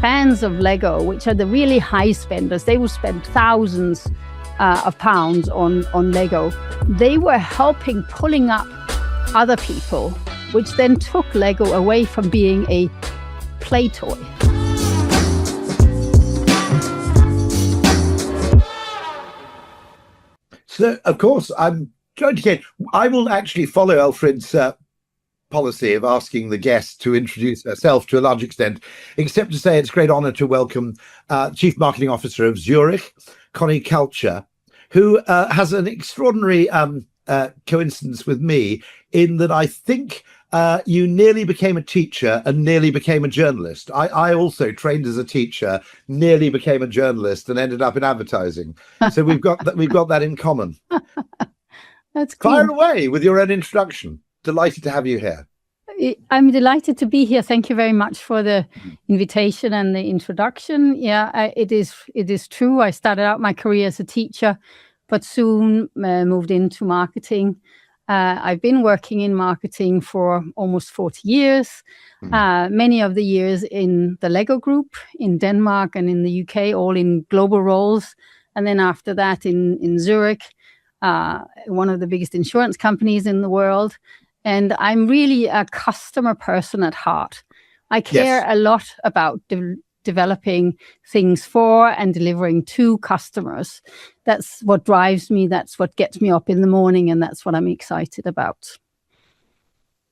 fans of Lego, which are the really high spenders, they will spend thousands of pounds on Lego. They were helping pulling up other people, which then took Lego away from being a play toy. So, of course, I'm trying to get. I will actually follow Alfred's policy of asking the guest to introduce herself to a large extent, except to say it's a great honour to welcome Chief Marketing Officer of Zurich, Conny Kalcher, who has an extraordinary coincidence with me in that I think you nearly became a teacher and nearly became a journalist. I also trained as a teacher, nearly became a journalist, and ended up in advertising. So we've got that in common. That's cool. Fire away with your own introduction. Delighted to have you here. I'm delighted to be here. Thank you very much for the invitation and the introduction. Yeah, it is true. I started out my career as a teacher, but soon moved into marketing. I've been working in marketing for almost 40 years, many of the years in the Lego Group in Denmark and in the UK, all in global roles. And then after that in Zurich, one of the biggest insurance companies in the world. And I'm really a customer person at heart. I care a lot about developing things for and delivering to customers. That's what drives me. That's what gets me up in the morning. And that's what I'm excited about.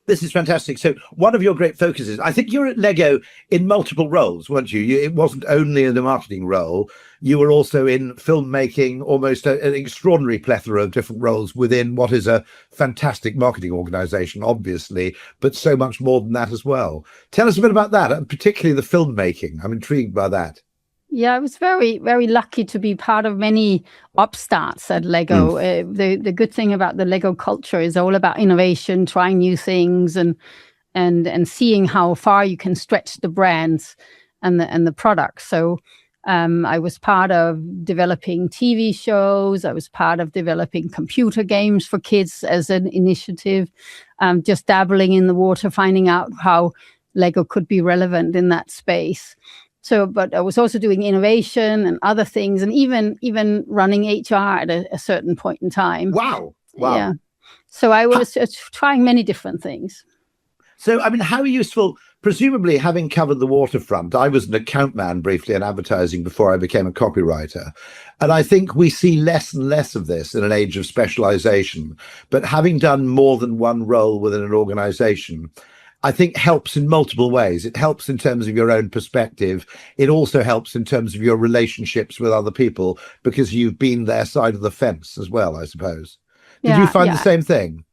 This is fantastic. So one of your great focuses, I think you were at Lego in multiple roles, weren't you? It wasn't only in the marketing role. You were also in filmmaking, almost an extraordinary plethora of different roles within what is a fantastic marketing organization, obviously, but so much more than that as well. Tell us a bit about that, and particularly the filmmaking. I'm intrigued by that. Yeah, I was very, very lucky to be part of many upstarts at Lego. The good thing about the Lego culture is all about innovation, trying new things, and seeing how far you can stretch the brands and the products. So I was part of developing TV shows. I was part of developing computer games for kids as an initiative, just dabbling in the water, finding out how Lego could be relevant in that space. So, but I was also doing innovation and other things, and even running HR at a certain point in time. Wow. Yeah. So I was trying many different things. So, I mean, how useful, presumably having covered the waterfront, I was an account man briefly in advertising before I became a copywriter. And I think we see less and less of this in an age of specialization. But having done more than one role within an organization, I think helps in multiple ways. It helps in terms of your own perspective. It also helps in terms of your relationships with other people, because you've been their side of the fence as well, I suppose. Did you find the same thing?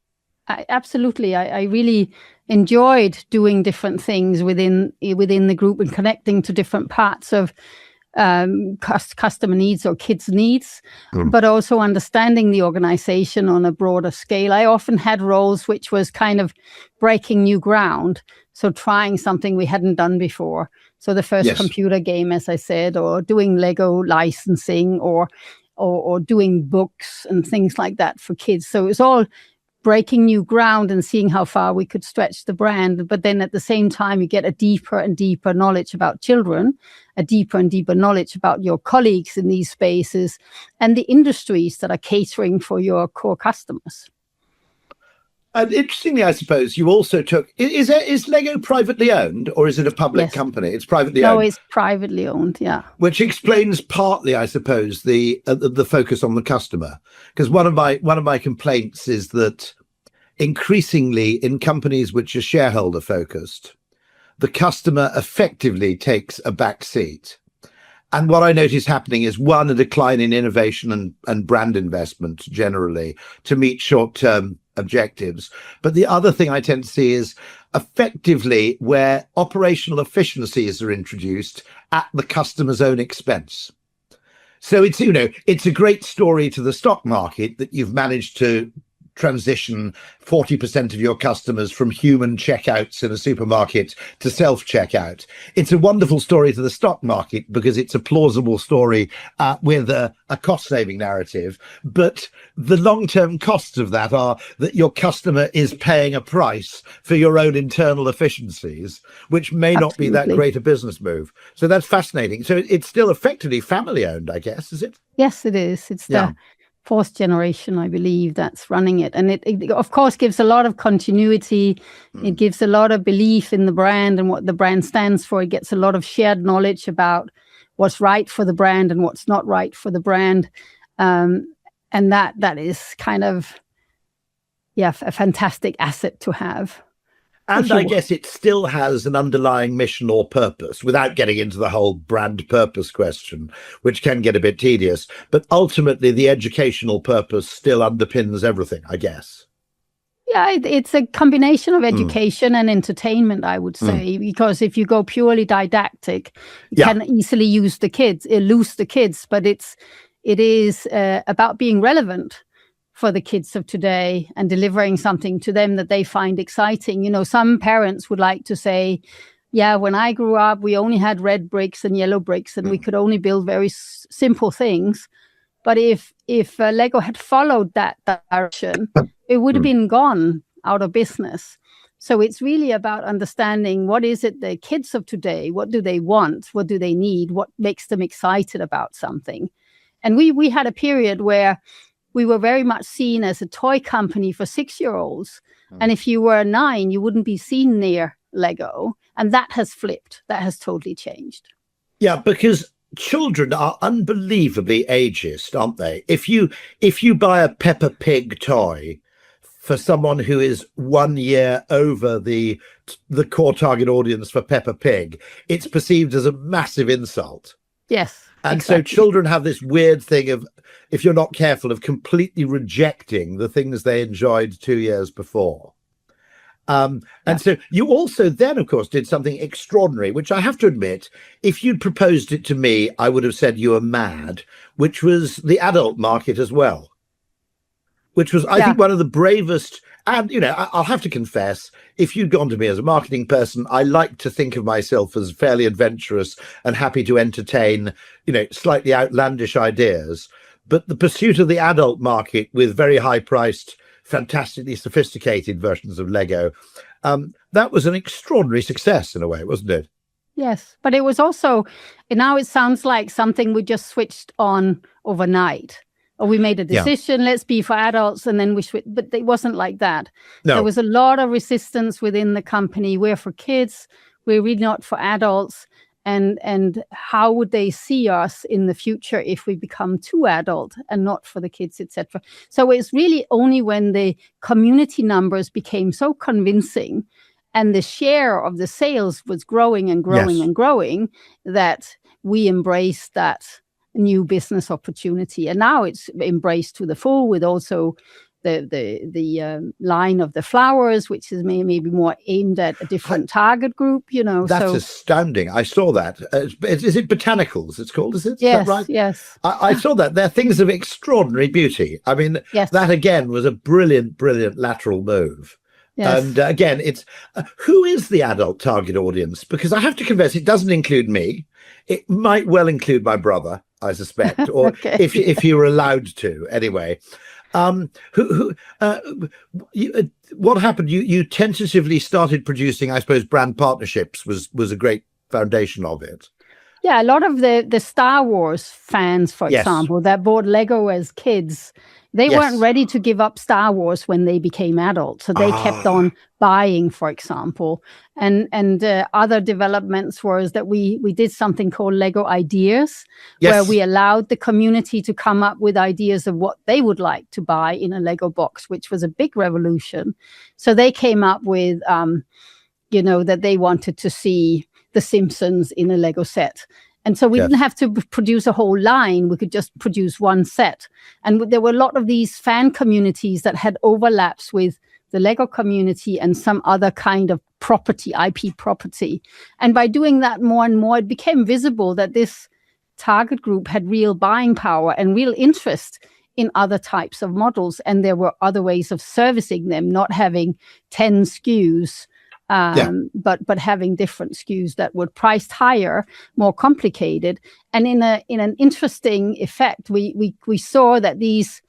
Absolutely. I really enjoyed doing different things within the group and connecting to different parts of customer needs or kids' needs, but also understanding the organization on a broader scale. I often had roles which was kind of breaking new ground, so trying something we hadn't done before. So the first computer game, as I said, or doing Lego licensing, or doing books and things like that for kids. So it was all breaking new ground and seeing how far we could stretch the brand. But then at the same time, you get a deeper and deeper knowledge about children, a deeper and deeper knowledge about your colleagues in these spaces and the industries that are catering for your core customers. And interestingly, I suppose you also took, is Lego privately owned, or is it a public company? It's privately owned. No, it's privately owned, yeah. Which explains partly, I suppose, the focus on the customer. Because one of my complaints is that increasingly in companies which are shareholder focused, the customer effectively takes a back seat. And what I notice happening is, one, a decline in innovation and brand investment generally to meet short-term objectives. But the other thing I tend to see is effectively where operational efficiencies are introduced at the customer's own expense. So it's a great story to the stock market that you've managed to transition 40% of your customers from human checkouts in a supermarket to self-checkout. It's a wonderful story to the stock market because it's a plausible story with a cost-saving narrative. But the long-term costs of that are that your customer is paying a price for your own internal efficiencies, which may not be that great a business move. So that's fascinating. So it's still effectively family-owned, I guess, is it? Yes, it is. It's the fourth generation, I believe, that's running it. And it of course, gives a lot of continuity. It gives a lot of belief in the brand and what the brand stands for. It gets a lot of shared knowledge about what's right for the brand and what's not right for the brand. And that is kind of, a fantastic asset to have. And I guess it still has an underlying mission or purpose, without getting into the whole brand purpose question, which can get a bit tedious. But ultimately, the educational purpose still underpins everything, I guess. Yeah, it's a combination of education and entertainment, I would say, because if you go purely didactic, you can easily lose the kids. But it is about being relevant for the kids of today and delivering something to them that they find exciting. You know, some parents would like to say, when I grew up, we only had red bricks and yellow bricks and we could only build very simple things. But if Lego had followed that direction, it would have been gone out of business. So it's really about understanding what is it the kids of today, what do they want, what do they need, what makes them excited about something. And we had a period where we were very much seen as a toy company for 6-year-olds. And if you were 9, you wouldn't be seen near Lego. And that has flipped. That has totally changed. Yeah, because children are unbelievably ageist, aren't they? If you buy a Peppa Pig toy for someone who is 1 year over the core target audience for Peppa Pig, it's perceived as a massive insult. Yes. And exactly. so children have this weird thing of, if you're not careful, of completely rejecting the things they enjoyed 2 years before. And so you also then, of course, did something extraordinary, which I have to admit, if you'd proposed it to me, I would have said you were mad, which was the adult market as well, which was, I think, one of the bravest. And, you know, I'll have to confess, if you'd gone to me as a marketing person, I like to think of myself as fairly adventurous and happy to entertain, you know, slightly outlandish ideas. But the pursuit of the adult market with very high-priced, fantastically sophisticated versions of Lego, that was an extraordinary success in a way, wasn't it? Yes, but it was also, now it sounds like something we just switched on overnight. Or we made a decision, let's be for adults, and then we switched. But it wasn't like that. No. There was a lot of resistance within the company. We're for kids. We're really not for adults. And how would they see us in the future if we become too adult and not for the kids, etc. So it's really only when the community numbers became so convincing and the share of the sales was growing and growing and growing that we embraced that new business opportunity. And now it's embraced to the full, with also the line of the flowers, which is maybe more aimed at a different target group, you know. That's astounding. I saw that. Is it botanicals it's called, is it? Yes, is that right? Yes. I saw that. They're things of extraordinary beauty. I mean, that again was a brilliant lateral move. Yes. And again, it's who is the adult target audience? Because I have to confess, it doesn't include me. It might well include my brother, I suspect, or if you were allowed to, anyway. What happened? You tentatively started producing, I suppose, brand partnerships was a great foundation of it. Yeah, a lot of the Star Wars fans, for example, that bought Lego as kids, they weren't ready to give up Star Wars when they became adults. So they kept on buying, for example. And other developments was that we did something called Lego Ideas, where we allowed the community to come up with ideas of what they would like to buy in a Lego box, which was a big revolution. So they came up with, that they wanted to see The Simpsons in a Lego set. And so we didn't have to produce a whole line. We could just produce one set. And there were a lot of these fan communities that had overlaps with the Lego community and some other kind of property, IP property. And by doing that more and more, it became visible that this target group had real buying power and real interest in other types of models. And there were other ways of servicing them, not having 10 SKUs, but having different SKUs that were priced higher, more complicated. And in an interesting effect, we saw that these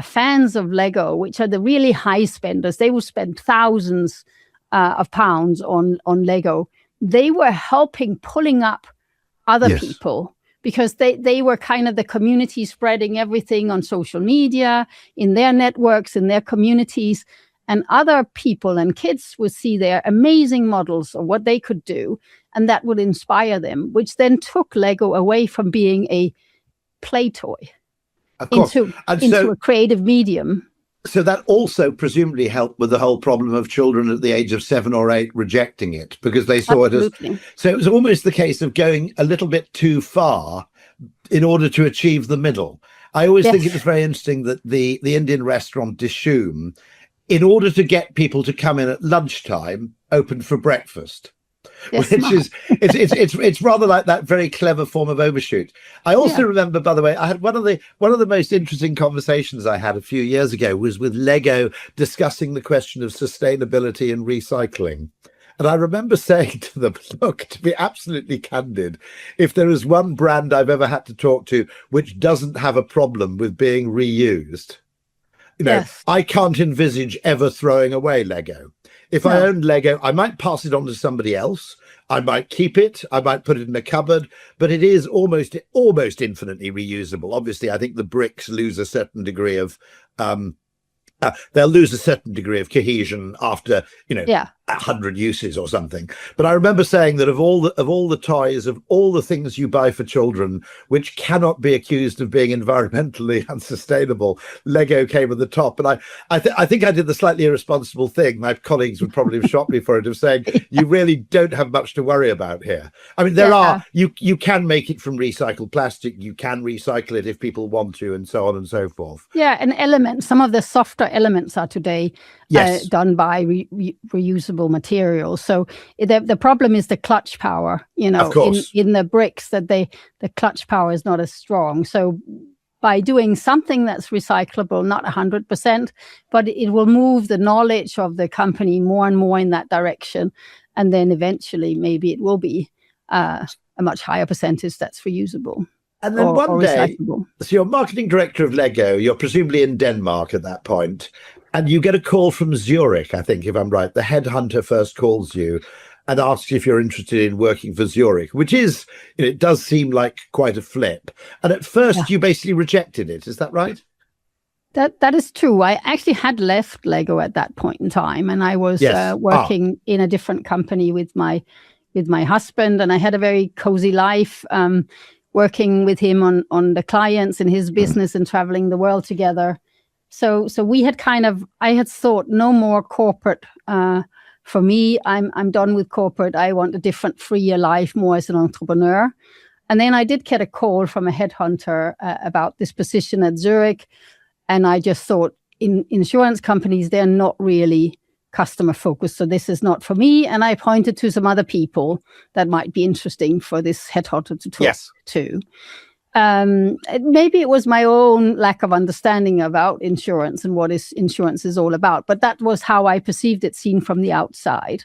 fans of Lego, which are the really high spenders, they will spend thousands of pounds on Lego. They were pulling up other people, because they were kind of the community spreading everything on social media, in their networks, in their communities. And other people and kids would see their amazing models of what they could do, and that would inspire them, which then took Lego away from being a play toy into a creative medium. So that also presumably helped with the whole problem of children at the age of 7 or 8 rejecting it, because they saw it as... So it was almost the case of going a little bit too far in order to achieve the middle. I always think it was very interesting that the Indian restaurant Dishoom, in order to get people to come in at lunchtime, opened for breakfast. Which is it's rather like that very clever form of overshoot. I also remember, by the way, I had one of the most interesting conversations I had a few years ago was with Lego, discussing the question of sustainability and recycling. And I remember saying to them, look, to be absolutely candid, if there is one brand I've ever had to talk to which doesn't have a problem with being reused, I can't envisage ever throwing away Lego. If I owned Lego, I might pass it on to somebody else. I might keep it. I might put it in a cupboard, but it is almost infinitely reusable. Obviously, I think the bricks lose a certain degree of they'll lose a certain degree of cohesion after 100 uses or something. But I remember saying that of all the toys, of all the things you buy for children which cannot be accused of being environmentally unsustainable, Lego came at the top. And I think I did the slightly irresponsible thing. My colleagues would probably have shot me for it, of saying you really don't have much to worry about here. I mean, you can make it from recycled plastic. You can recycle it if people want to, and so on and so forth. Yeah, and some of the softer elements are today done by reusable materials. So the problem is the clutch power, in the bricks, that the clutch power is not as strong. So by doing something that's recyclable, not 100%, but it will move the knowledge of the company more and more in that direction. And then eventually maybe it will be a much higher percentage that's reusable. And then one day, so you're marketing director of Lego, you're presumably in Denmark at that point, and you get a call from Zurich, I think, if I'm right. The headhunter first calls you and asks if you're interested in working for Zurich, which is, it does seem like quite a flip. And at first you basically rejected it. Is that right? That is true. I actually had left Lego at that point in time, and I was working in a different company with my husband, and I had a very cozy life, working with him on the clients in his business and traveling the world together. So we had I had thought, no more corporate for me. I'm done with corporate. I want a different, freer life, more as an entrepreneur. And then I did get a call from a headhunter about this position at Zurich. And I just thought, in insurance companies, they're not really customer focused, so this is not for me. And I pointed to some other people that might be interesting for this headhunter to talk to. Maybe it was my own lack of understanding about insurance and what insurance is all about, but that was how I perceived it, seen from the outside.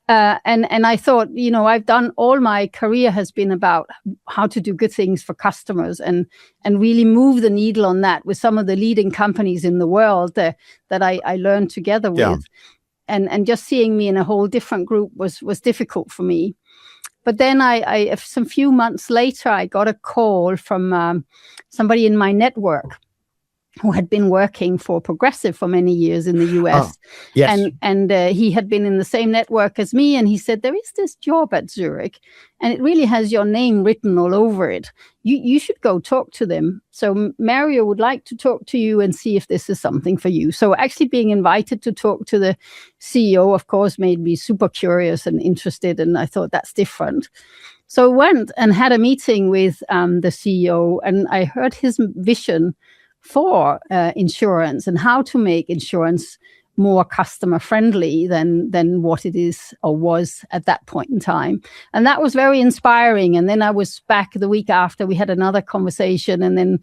And I thought, I've done, all my career has been about how to do good things for customers and really move the needle on that with some of the leading companies in the world that I learned together with. And just seeing me in a whole different group was difficult for me. But then some few months later, I got a call from somebody in my network who had been working for Progressive for many years in the US. And he had been in the same network as me. And he said, there is this job at Zurich, and it really has your name written all over it. You should go talk to them. So Mario would like to talk to you and see if this is something for you. So actually being invited to talk to the CEO, of course, made me super curious and interested. And I thought, that's different. So I went and had a meeting with the CEO, and I heard his vision for insurance and how to make insurance more customer friendly than what it is or was at that point in time. And that was very inspiring. And then I was back the week after, we had another conversation, and then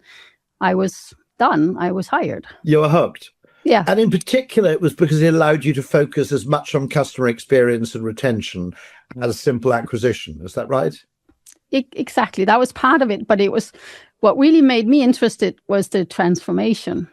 I was done, I was hired. You were hooked. Yeah. And in particular, it was because it allowed you to focus as much on customer experience and retention as simple acquisition. Is that right? Exactly. That was part of it. But it was what really made me interested was the transformation.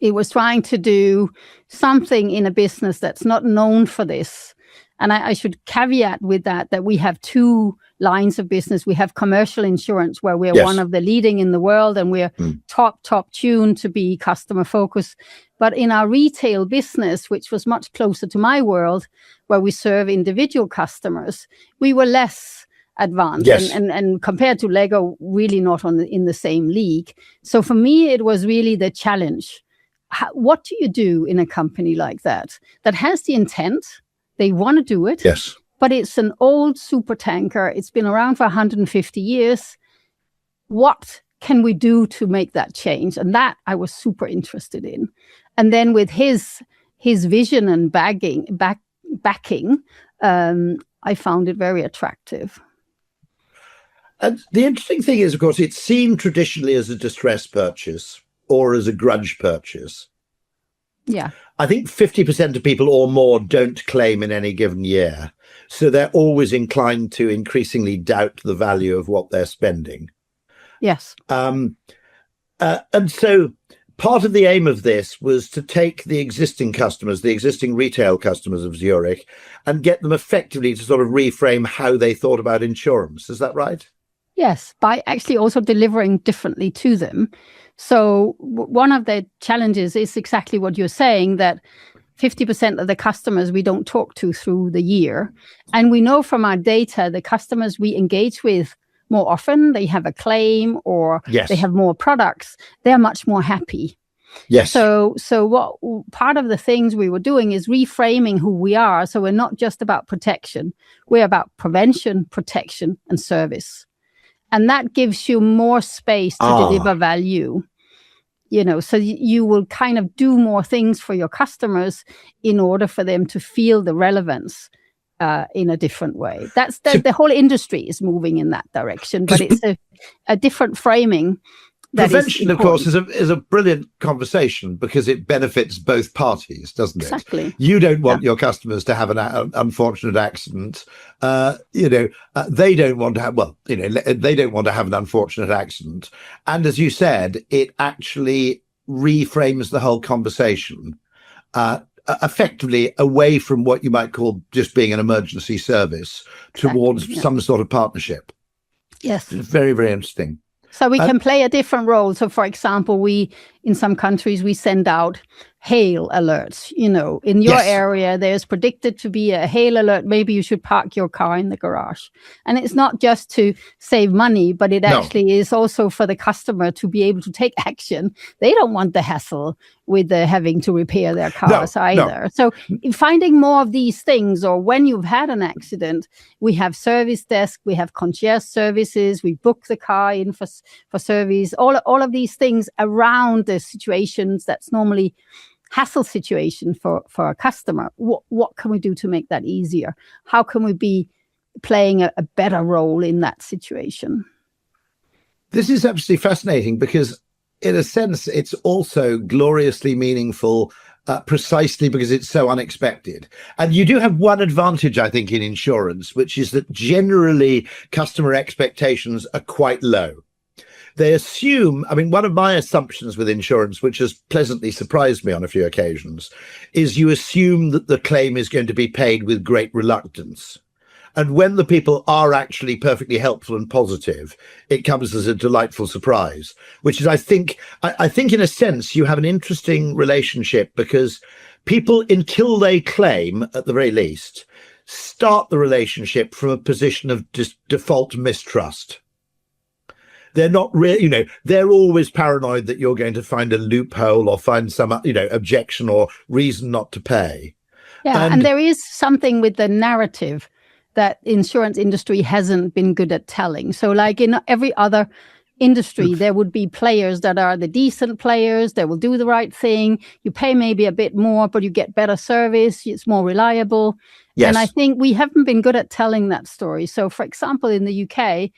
It was trying to do something in a business that's not known for this. And I should caveat with that we have two lines of business. We have commercial insurance, where we're one of the leading in the world, and we're top tuned to be customer focused. But in our retail business, which was much closer to my world, where we serve individual customers, we were less advanced and compared to Lego, really not in the same league. So for me, it was really the challenge. What do you do in a company like that has the intent? They want to do it. Yes. But it's an old super tanker. It's been around for 150 years. What can we do to make that change? And that I was super interested in. And then with his vision and backing, I found it very attractive. And the interesting thing is, of course, it's seen traditionally as a distress purchase or as a grudge purchase. Yeah. I think 50% of people or more don't claim in any given year. So they're always inclined to increasingly doubt the value of what they're spending. Yes. And so part of the aim of this was to take the existing customers, the existing retail customers of Zurich, and get them effectively to sort of reframe how they thought about insurance. Is that right? Yes, by actually also delivering differently to them. So one of the challenges is exactly what you're saying, that 50% of the customers we don't talk to through the year. And we know from our data, the customers we engage with more often, they have a claim or they have more products, they're much more happy. Yes. So what part of the things we were doing is reframing who we are. So we're not just about protection, we're about prevention, protection, and service. And that gives you more space to deliver value, so you will kind of do more things for your customers in order for them to feel the relevance in a different way. That's the whole industry is moving in that direction, but it's a different framing. Prevention, of course, is a brilliant conversation because it benefits both parties, doesn't it? Exactly. You don't want your customers to have an unfortunate accident. They don't want to have. They don't want to have an unfortunate accident. And as you said, it actually reframes the whole conversation effectively away from what you might call just being an emergency service towards some sort of partnership. Yes. It's very, very interesting. So we can play a different role. So, for example, in some countries, we send out hail alerts. In your area, there's predicted to be a hail alert. Maybe you should park your car in the garage. And it's not just to save money, but it actually is also for the customer to be able to take action. They don't want the hassle with having to repair their cars either. No. So finding more of these things, or when you've had an accident, we have service desk, we have concierge services, we book the car in for service, all of these things around the situations that's normally hassle situation for a customer. What can we do to make that easier? How can we be playing a better role in that situation? This is absolutely fascinating because in a sense, it's also gloriously meaningful precisely because it's so unexpected. And you do have one advantage, I think, in insurance, which is that generally customer expectations are quite low. They assume, one of my assumptions with insurance, which has pleasantly surprised me on a few occasions, is you assume that the claim is going to be paid with great reluctance. And when the people are actually perfectly helpful and positive, it comes as a delightful surprise, which is, I think in a sense, you have an interesting relationship because people, until they claim, at the very least, start the relationship from a position of default mistrust. They're not really, they're always paranoid that you're going to find a loophole or find some, objection or reason not to pay. Yeah, and there is something with the narrative that insurance industry hasn't been good at telling. So like in every other industry, there would be players that are the decent players. They will do the right thing. You pay maybe a bit more, but you get better service. It's more reliable. Yes. And I think we haven't been good at telling that story. So for example, in the UK,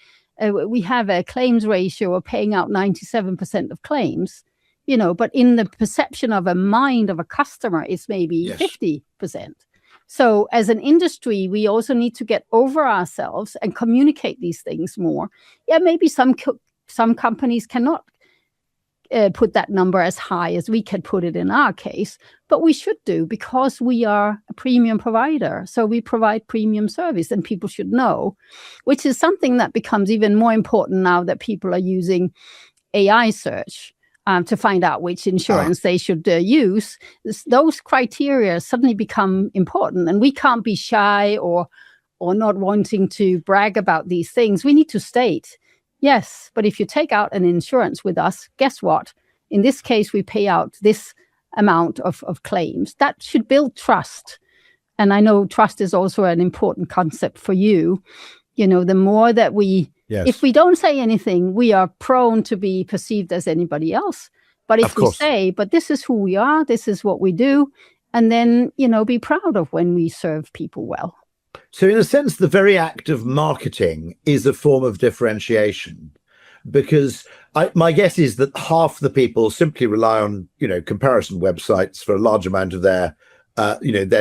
we have a claims ratio of paying out 97% of claims. but in the perception of a mind of a customer, it's maybe 50%. So as an industry, we also need to get over ourselves and communicate these things more. Yeah, maybe some companies cannot put that number as high as we can put it in our case, but we should do, because we are a premium provider. So we provide premium service, and people should know, which is something that becomes even more important now that people are using AI search to find out which insurance they should use. Those criteria suddenly become important, and we can't be shy or not wanting to brag about these things. We need to state, yes, but if you take out an insurance with us, guess what? In this case, we pay out this amount of claims. That should build trust. And I know trust is also an important concept for you. The more that if we don't say anything, we are prone to be perceived as anybody else. But if we say, but this is who we are, this is what we do, and then, be proud of when we serve people well. So in a sense, the very act of marketing is a form of differentiation, because my guess is that half the people simply rely on, comparison websites for a large amount of their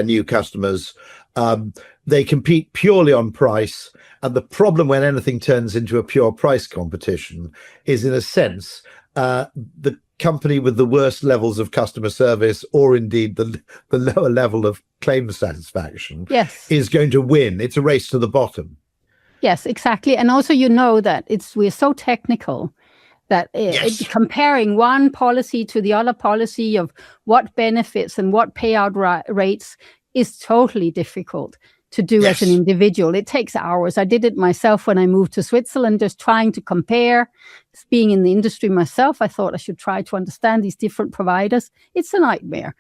new customers. They compete purely on price. And the problem when anything turns into a pure price competition is, in a sense, the company with the worst levels of customer service, or indeed the lower level of claim satisfaction, is going to win. It's a race to the bottom. Yes, exactly. And also, that we're so technical that comparing one policy to the other policy of what benefits and what payout rates is totally difficult to do as an individual. It takes hours. I did it myself when I moved to Switzerland, just trying to compare. Being in the industry myself, I thought I should try to understand these different providers. It's a nightmare,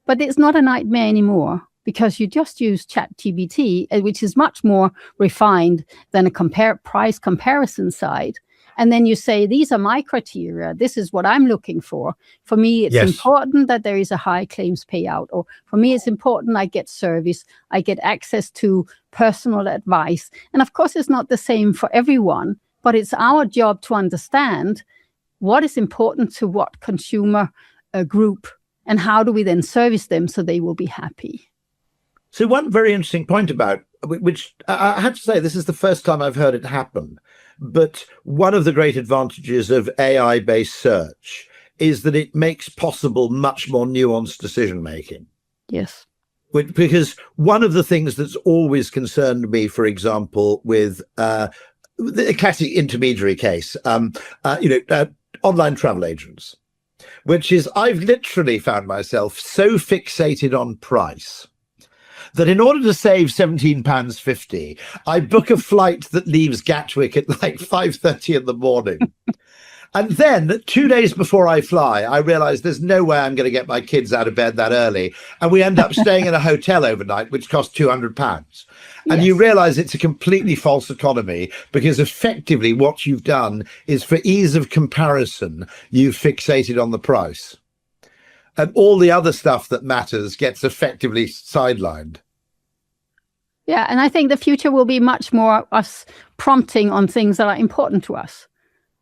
but it's not a nightmare anymore, because you just use ChatGPT, which is much more refined than a price comparison site. And then you say, these are my criteria. This is what I'm looking for. For me, it's important that there is a high claims payout. Or for me, it's important I get service. I get access to personal advice. And of course, it's not the same for everyone, but it's our job to understand what is important to what consumer group, and how do we then service them so they will be happy. So one very interesting point about, which I have to say, this is the first time I've heard it happen, but one of the great advantages of AI-based search is that it makes possible much more nuanced decision-making. Yes. Because one of the things that's always concerned me, for example, with the classic intermediary case, online travel agents, which is, I've literally found myself so fixated on price that in order to save £17.50, I book a flight that leaves Gatwick at like 5:30 in the morning. And then 2 days before I fly, I realize there's no way I'm going to get my kids out of bed that early. And we end up staying in a hotel overnight, which costs £200. And you realize it's a completely false economy, because effectively what you've done is, for ease of comparison, you've fixated on the price. And all the other stuff that matters gets effectively sidelined. Yeah, and I think the future will be much more us prompting on things that are important to us.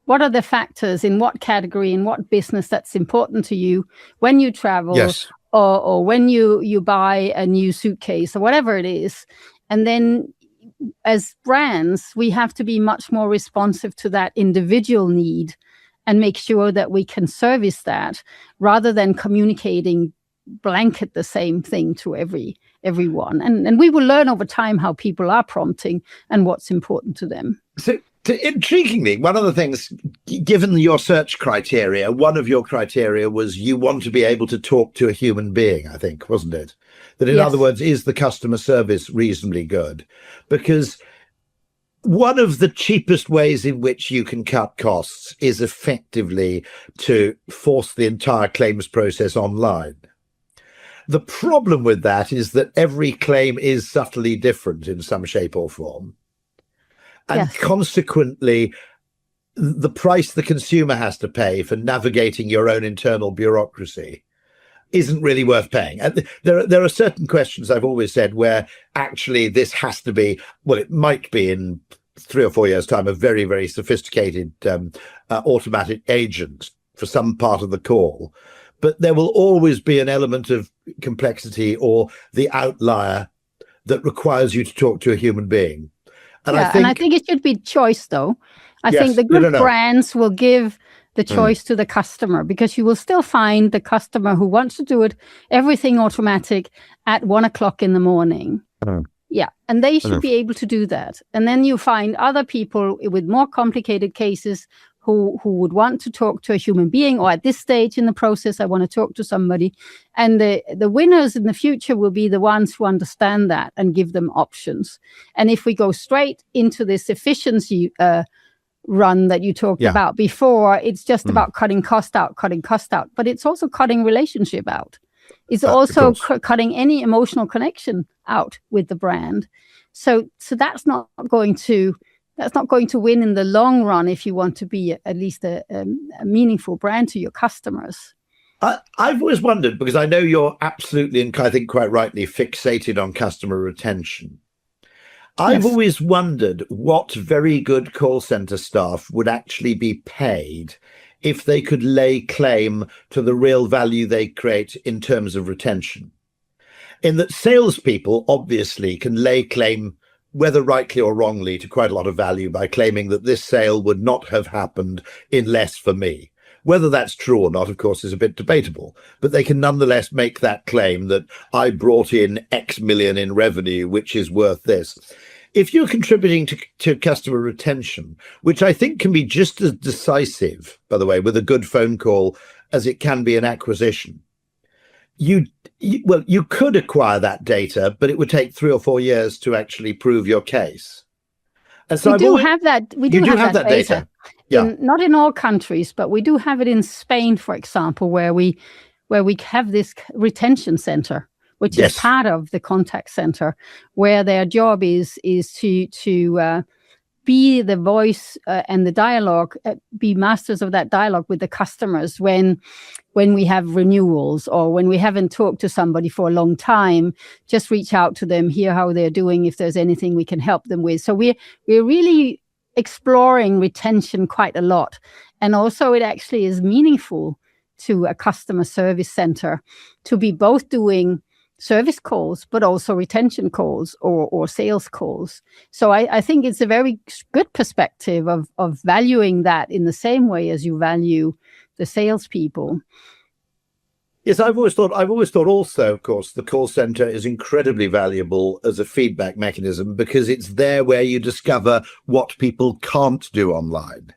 What are the factors in what category, in what business that's important to you when you travel, or when you buy a new suitcase or whatever it is. And then as brands, we have to be much more responsive to that individual need and make sure that we can service that, rather than communicating blanket the same thing to everyone. And we will learn over time how people are prompting and what's important to them. So intriguingly, one of the things, given your search criteria, one of your criteria was you want to be able to talk to a human being, I think, wasn't it? That in other words, is the customer service reasonably good? Because one of the cheapest ways in which you can cut costs is effectively to force the entire claims process online. The problem with that is that every claim is subtly different in some shape or form. And consequently, the price the consumer has to pay for navigating your own internal bureaucracy isn't really worth paying. And there are certain questions, I've always said, where actually this has to be, well, it might be in 3 or 4 years' time, a very, very sophisticated automatic agent for some part of the call, but there will always be an element of complexity or the outlier that requires you to talk to a human being. And I think it should be choice, though. I Yes, think the good no. brands will give the choice to the customer, because you will still find the customer who wants to do everything automatic at 1:00 in the morning. Yeah, and they should be able to do that. And then you find other people with more complicated cases who would want to talk to a human being, or at this stage in the process, I want to talk to somebody. And the winners in the future will be the ones who understand that and give them options. And if we go straight into this efficiency run that you talked about before, it's just about cutting cost out. But it's also cutting relationship out. It's also cutting any emotional connection out with the brand. So that's not going to win in the long run if you want to be at least a meaningful brand to your customers. I've always wondered, because I know you're absolutely, and I think quite rightly, fixated on customer retention. I've always wondered what very good call center staff would actually be paid if they could lay claim to the real value they create in terms of retention. In that salespeople obviously can lay claim, whether rightly or wrongly, to quite a lot of value by claiming that this sale would not have happened unless for me. Whether that's true or not, of course, is a bit debatable, but they can nonetheless make that claim that I brought in X million in revenue, which is worth this. If you're contributing to customer retention, which I think can be just as decisive, by the way, with a good phone call as it can be an acquisition, you could acquire that data, but it would take 3 or 4 years to actually prove your case. And so we do have that data. Yeah. Not in all countries, but we do have it in Spain, for example, where we have this retention center, which is part of the contact center, where their job is to be the voice and the dialogue, be masters of that dialogue with the customers when we have renewals, or when we haven't talked to somebody for a long time. Just reach out to them, hear how they're doing, if there's anything we can help them with. So we're really exploring retention quite a lot. And also it actually is meaningful to a customer service center to be both doing service calls, but also retention calls or sales calls. So I think it's a very good perspective of valuing that in the same way as you value the salespeople. Yes, I've always thought also, of course, the call center is incredibly valuable as a feedback mechanism, because it's there where you discover what people can't do online.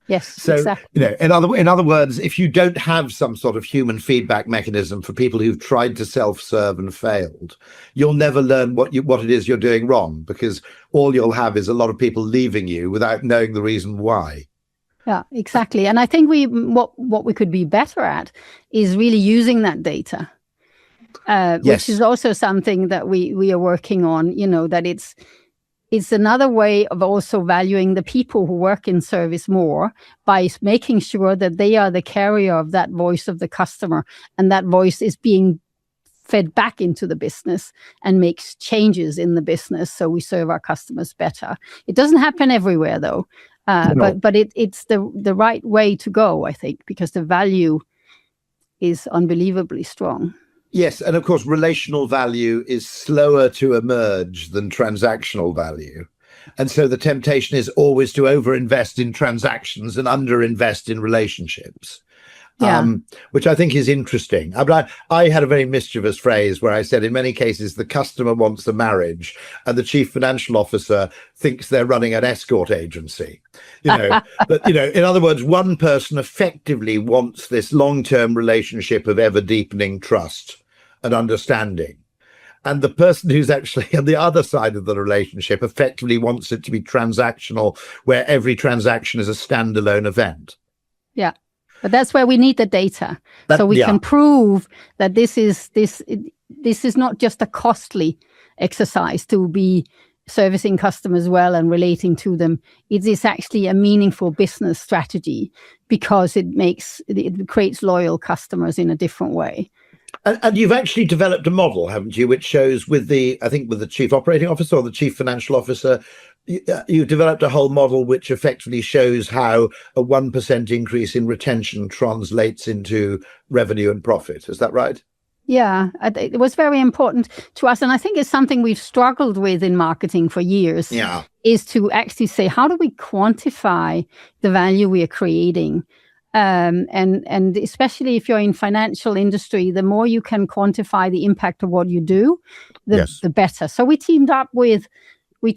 Yes, so, exactly. In other words, if you don't have some sort of human feedback mechanism for people who've tried to self-serve and failed, you'll never learn what it is you're doing wrong, because all you'll have is a lot of people leaving you without knowing the reason why. Yeah, exactly. And I think what we could be better at is really using that data, which is also something that we are working on. That it's another way of also valuing the people who work in service more, by making sure that they are the carrier of that voice of the customer, and that voice is being fed back into the business and makes changes in the business, so we serve our customers better. It doesn't happen everywhere, though, but it's the right way to go, I think, because the value is unbelievably strong. Yes, and of course, relational value is slower to emerge than transactional value. And so the temptation is always to overinvest in transactions and underinvest in relationships, which I think is interesting. I had a very mischievous phrase where I said, in many cases, the customer wants a marriage and the chief financial officer thinks they're running an escort agency. But, in other words, one person effectively wants this long-term relationship of ever deepening trust and understanding. And the person who's actually on the other side of the relationship effectively wants it to be transactional, where every transaction is a standalone event. Yeah. But that's where we need the data. So we can prove that this is not just a costly exercise to be servicing customers well and relating to them. It is actually a meaningful business strategy, because it creates loyal customers in a different way. And you've actually developed a model, haven't you, which shows with the chief operating officer or the chief financial officer, you've developed a whole model which effectively shows how a 1% increase in retention translates into revenue and profit. Is that right? Yeah, it was very important to us. And I think it's something we've struggled with in marketing for years, is to actually say, how do we quantify the value we are creating? And especially if you're in financial industry, the more you can quantify the impact of what you do, the better. So we teamed up with our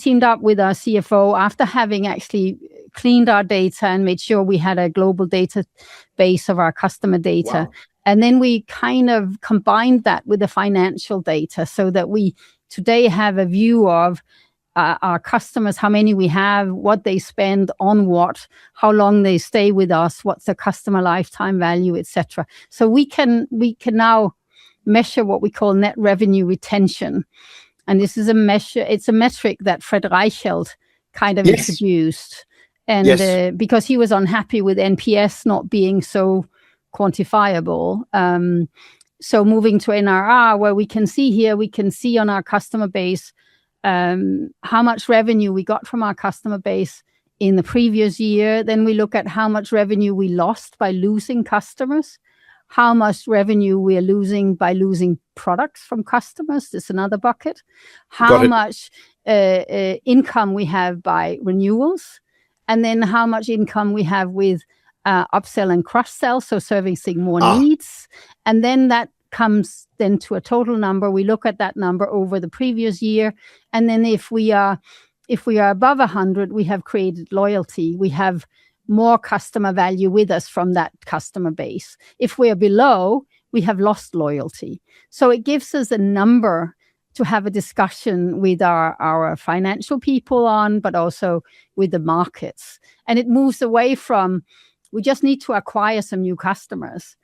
CFO after having actually cleaned our data and made sure we had a global database of our customer data. Wow. And then we kind of combined that with the financial data so that we today have a view of our customers, how many we have, what they spend on what, how long they stay with us, what's the customer lifetime value, etc. So we can now measure what we call net revenue retention. And this is it's a metric that Fred Reichelt kind of introduced. And because he was unhappy with NPS not being so quantifiable. So moving to NRR, where we can see on our customer base how much revenue we got from our customer base in the previous year. Then we look at how much revenue we lost by losing customers, how much revenue we are losing by losing products from customers. That's another bucket. How much income we have by renewals, and then how much income we have with upsell and cross-sell, so servicing more needs. And then that comes then to a total number. We look at that number over the previous year. And then if we are above 100, we have created loyalty. We have more customer value with us from that customer base. If we are below, we have lost loyalty. So it gives us a number to have a discussion with our financial people on, but also with the markets. And it moves away from, we just need to acquire some new customers.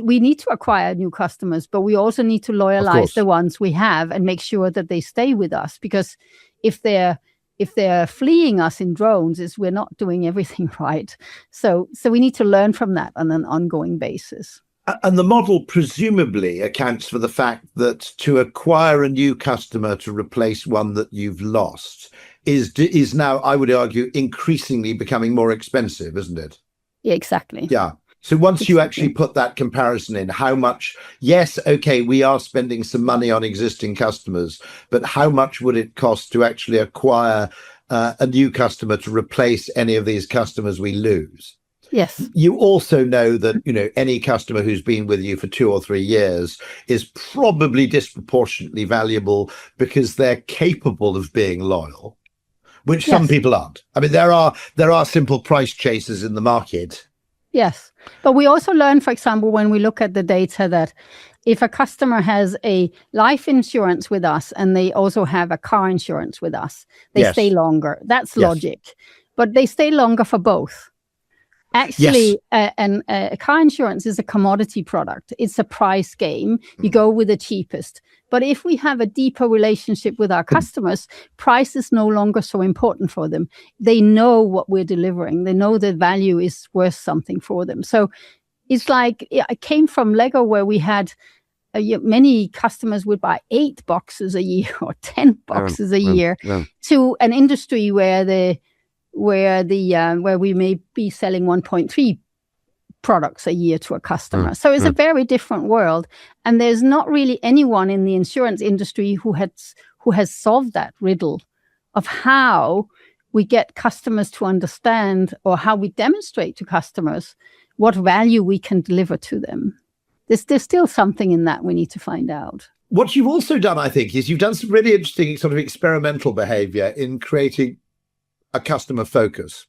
We need to acquire new customers, but we also need to loyalize the ones we have and make sure that they stay with us. Because if they're fleeing us in drones, we're not doing everything right. So we need to learn from that on an ongoing basis. And the model presumably accounts for the fact that to acquire a new customer to replace one that you've lost is now, I would argue, increasingly becoming more expensive, isn't it? Yeah, exactly. Yeah. So once you actually put that comparison in, how much, we are spending some money on existing customers, but how much would it cost to actually acquire a new customer to replace any of these customers we lose? Yes. You also know that, any customer who's been with you for 2 or 3 years is probably disproportionately valuable because they're capable of being loyal, which some people aren't. I mean, there are simple price chasers in the market. Yes. But we also learn, for example, when we look at the data, that if a customer has a life insurance with us and they also have a car insurance with us, they stay longer. That's logic. But they stay longer for both. Actually, car insurance is a commodity product. It's a price game. You go with the cheapest. But if we have a deeper relationship with our customers, price is no longer so important for them. They know what we're delivering. They know that value is worth something for them. So it's like, I came from Lego, where we had many customers would buy 8 boxes a year or 10 boxes a year, to an industry where we may be selling 1.3 products a year to a customer. So it's a very different world. And there's not really anyone in the insurance industry who has solved that riddle of how we get customers to understand, or how we demonstrate to customers what value we can deliver to them. There's still something in that we need to find out. What you've also done, I think, is you've done some really interesting sort of experimental behavior in creating a customer focus.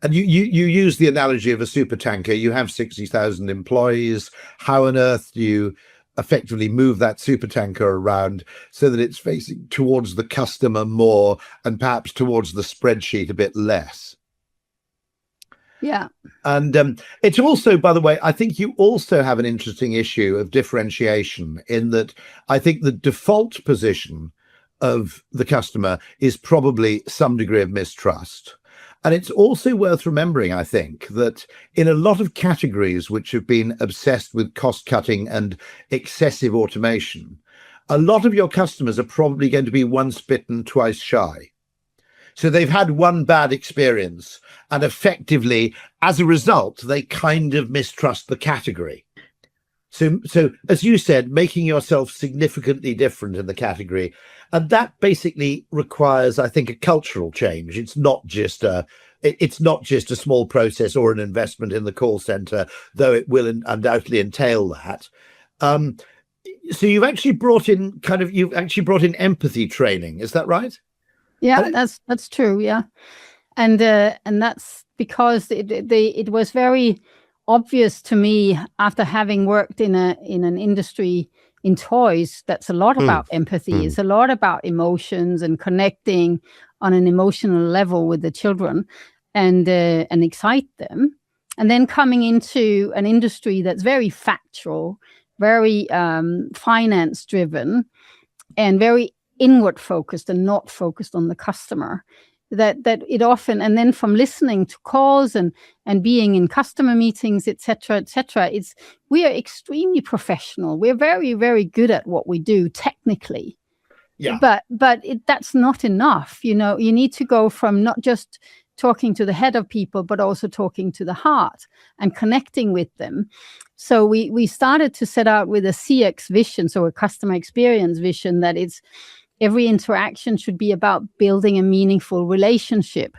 And you use the analogy of a super tanker. You have 60,000 employees. How on earth do you effectively move that super tanker around so that it's facing towards the customer more and perhaps towards the spreadsheet a bit less? Yeah. And it's also, by the way, I think you also have an interesting issue of differentiation, in that I think the default position of the customer is probably some degree of mistrust. And it's also worth remembering, I think, that in a lot of categories which have been obsessed with cost cutting and excessive automation, a lot of your customers are probably going to be once bitten, twice shy. So they've had one bad experience, and effectively, as a result, they kind of mistrust the category. So as you said, making yourself significantly different in the category, and that basically requires, I think, a cultural change. It's not just a small process or an investment in the call center, though it will undoubtedly entail that. So you've actually brought in empathy training. Is that right? Yeah, that's true. Yeah, and that's because it was very obvious to me after having worked in an industry in toys that's a lot about empathy. It's a lot about emotions and connecting on an emotional level with the children and excite them. And then coming into an industry that's very factual, very finance driven, and very inward focused and not focused on the customer. That it often, and then from listening to calls and being in customer meetings, etc., we are extremely professional. We're very, very good at what we do technically. Yeah. But that's not enough. You need to go from not just talking to the head of people, but also talking to the heart and connecting with them. So we started to set out with a CX vision, so a customer experience vision, that it's every interaction should be about building a meaningful relationship.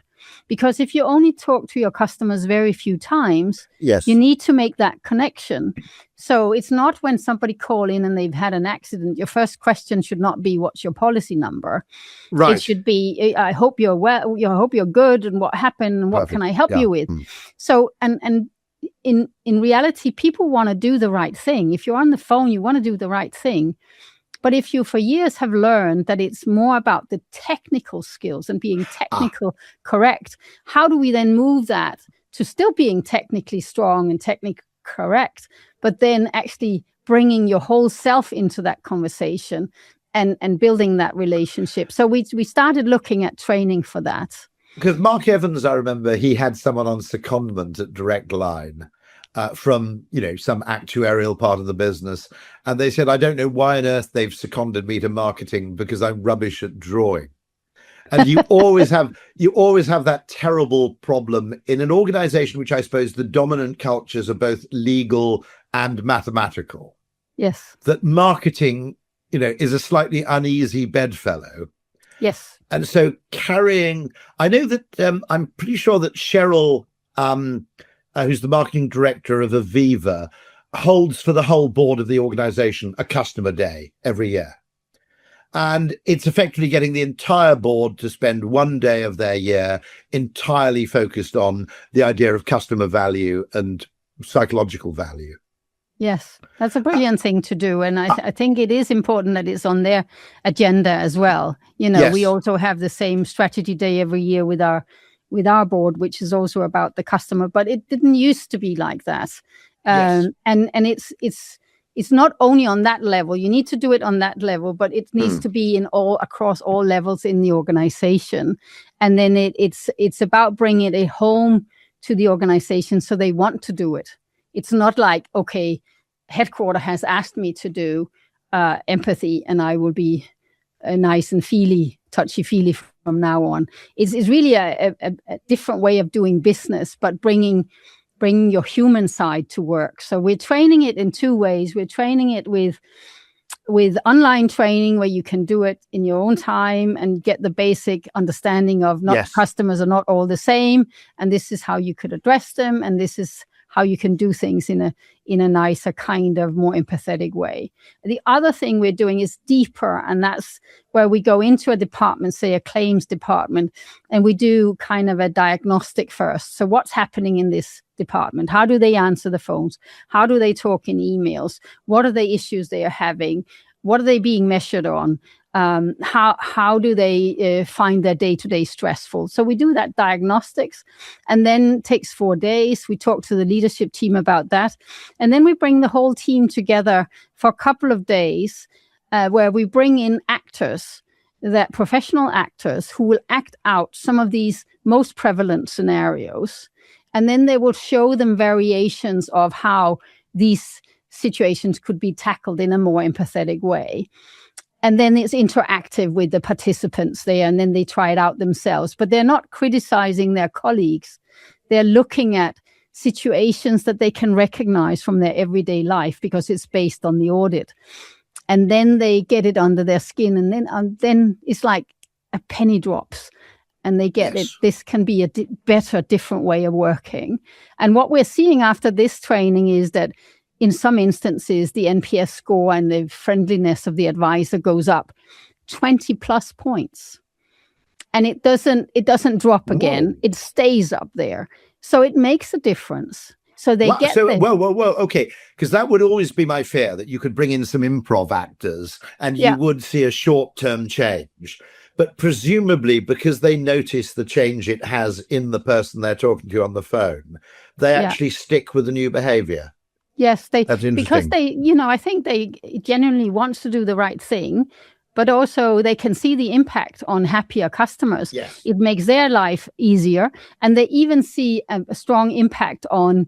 Because if you only talk to your customers very few times, yes, you need to make that connection. So it's not when somebody call in and they've had an accident, your first question should not be, what's your policy number? Right. It should be, I hope you're well, I hope you're good, and what happened, and what can I help you with? So, and in reality, people want to do the right thing. If you're on the phone, you want to do the right thing. But if you for years have learned that it's more about the technical skills and being technical correct, how do we then move that to still being technically strong and technically correct, but then actually bringing your whole self into that conversation and building that relationship? So we started looking at training for that. Because Mark Evans, I remember, he had someone on secondment at Direct Line. From some actuarial part of the business, and they said, I don't know why on earth they've seconded me to marketing because I'm rubbish at drawing. And you always have that terrible problem in an organization which I suppose the dominant cultures are both legal and mathematical. Yes. That marketing is a slightly uneasy bedfellow. Yes. And so I know that I'm pretty sure that Cheryl who's the marketing director of Aviva, holds for the whole board of the organization a customer day every year. And it's effectively getting the entire board to spend one day of their year entirely focused on the idea of customer value and psychological value. Yes, that's a brilliant thing to do. And I think it is important that it's on their agenda as well. Yes. We also have the same strategy day every year with our board, which is also about the customer, but it didn't used to be like that. Yes. And it's not only on that level. You need to do it on that level, but it needs to be across all levels in the organization. And then it's about bringing it home to the organization so they want to do it. It's not like, okay, headquarter has asked me to do empathy, and I will be nice and touchy-feely from now on. It's really a different way of doing business, but bringing your human side to work. So we're training it in two ways. We're training it with online training, where you can do it in your own time and get the basic understanding of customers are not all the same, and this is how you could address them, and this is how you can do things in a nicer, kind of more empathetic way. The other thing we're doing is deeper, and that's where we go into a department, say a claims department, and we do kind of a diagnostic first. So what's happening in this department? How do they answer the phones? How do they talk in emails? What are the issues they are having? What are they being measured on? How do they find their day-to-day stressful? So we do that diagnostics, and then it takes 4 days. We talk to the leadership team about that. And then we bring the whole team together for a couple of days where we bring in actors that professional actors who will act out some of these most prevalent scenarios, and then they will show them variations of how these situations could be tackled in a more empathetic way. And then it's interactive with the participants there, and then they try it out themselves. But they're not criticizing their colleagues. They're looking at situations that they can recognize from their everyday life because it's based on the audit. And then they get it under their skin, and then it's like a penny drops, and they get it. This can be a better, different way of working. And what we're seeing after this training is that in some instances, the NPS score and the friendliness of the advisor goes up 20 plus points. And it doesn't drop again. It stays up there. So it makes a difference. So they get so whoa, okay, because that would always be my fear, that you could bring in some improv actors and you would see a short-term change. But presumably, because they notice the change it has in the person they're talking to on the phone, they actually stick with the new behavior. Yes, That's interesting. because they, I think they genuinely want to do the right thing, but also they can see the impact on happier customers. Yes. It makes their life easier, and they even see a strong impact on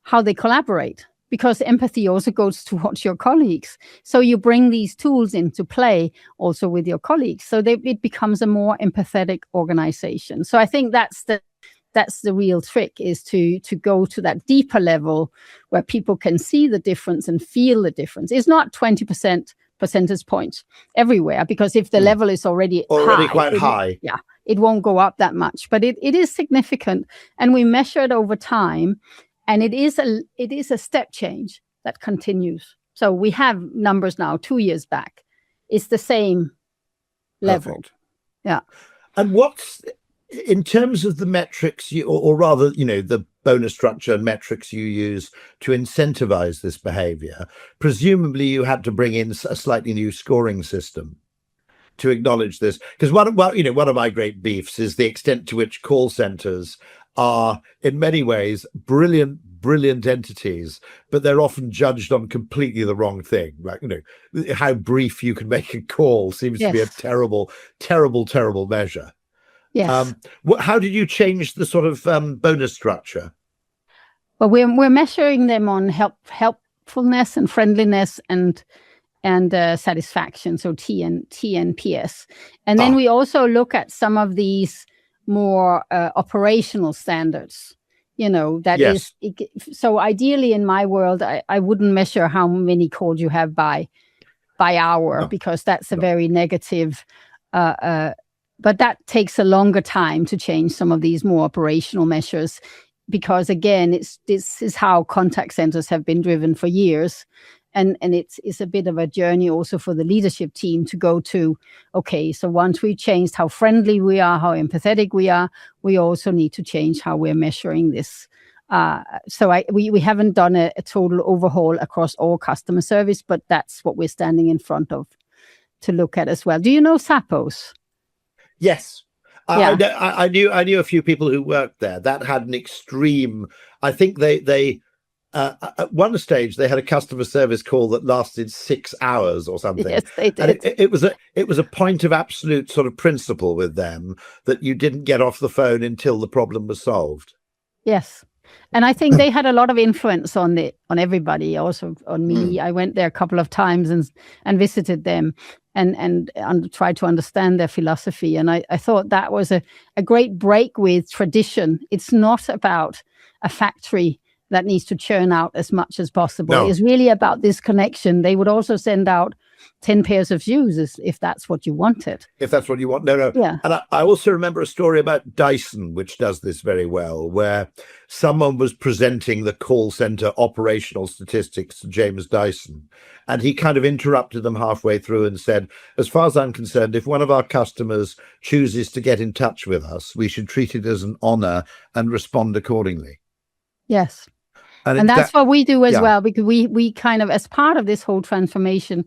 how they collaborate, because empathy also goes towards your colleagues. So you bring these tools into play also with your colleagues. So it becomes a more empathetic organization. So I think that's the real trick, is to go to that deeper level where people can see the difference and feel the difference. It's not 20% percentage points everywhere, because if the level is already quite high, it won't go up that much. But it is significant, and we measure it over time. And it is a step change that continues. So we have numbers now 2 years back. It's the same level. Perfect. Yeah. And what's, in terms of the metrics, or rather, the bonus structure and metrics you use to incentivize this behavior, presumably you had to bring in a slightly new scoring system to acknowledge this. Because one of my great beefs is the extent to which call centers are in many ways brilliant entities, but they're often judged on completely the wrong thing. Like, how brief you can make a call seems to be a terrible measure. Yes. How did you change the sort of bonus structure? Well, we're measuring them on helpfulness and friendliness and satisfaction, so TNPS. And then we also look at some of these more operational standards, so ideally in my world, I wouldn't measure how many calls you have by hour, because that's a very negative, but that takes a longer time to change some of these more operational measures, because again, this is how contact centers have been driven for years. And it's a bit of a journey also for the leadership team to go to, okay, so once we've changed how friendly we are, how empathetic we are, we also need to change how we're measuring this. So we haven't done a total overhaul across all customer service, but that's what we're standing in front of to look at as well. Do you know Sappos? Yes. I knew a few people who worked there. That had an extreme, I think they at one stage they had a customer service call that lasted 6 hours or something. Yes, they did. And it was a point of absolute sort of principle with them that you didn't get off the phone until the problem was solved. Yes. And I think they had a lot of influence on everybody, also on me. I went there a couple of times and visited them and tried to understand their philosophy. And I thought that was a great break with tradition. It's not about a factory that needs to churn out as much as possible. No. It's really about this connection. They would also send out 10 pairs of shoes if that's what you wanted. If that's what you want. No. Yeah. And I also remember a story about Dyson, which does this very well, where someone was presenting the call center operational statistics to James Dyson. And he kind of interrupted them halfway through and said, as far as I'm concerned, if one of our customers chooses to get in touch with us, we should treat it as an honor and respond accordingly. Yes. And that's what we do as well, because we kind of, as part of this whole transformation,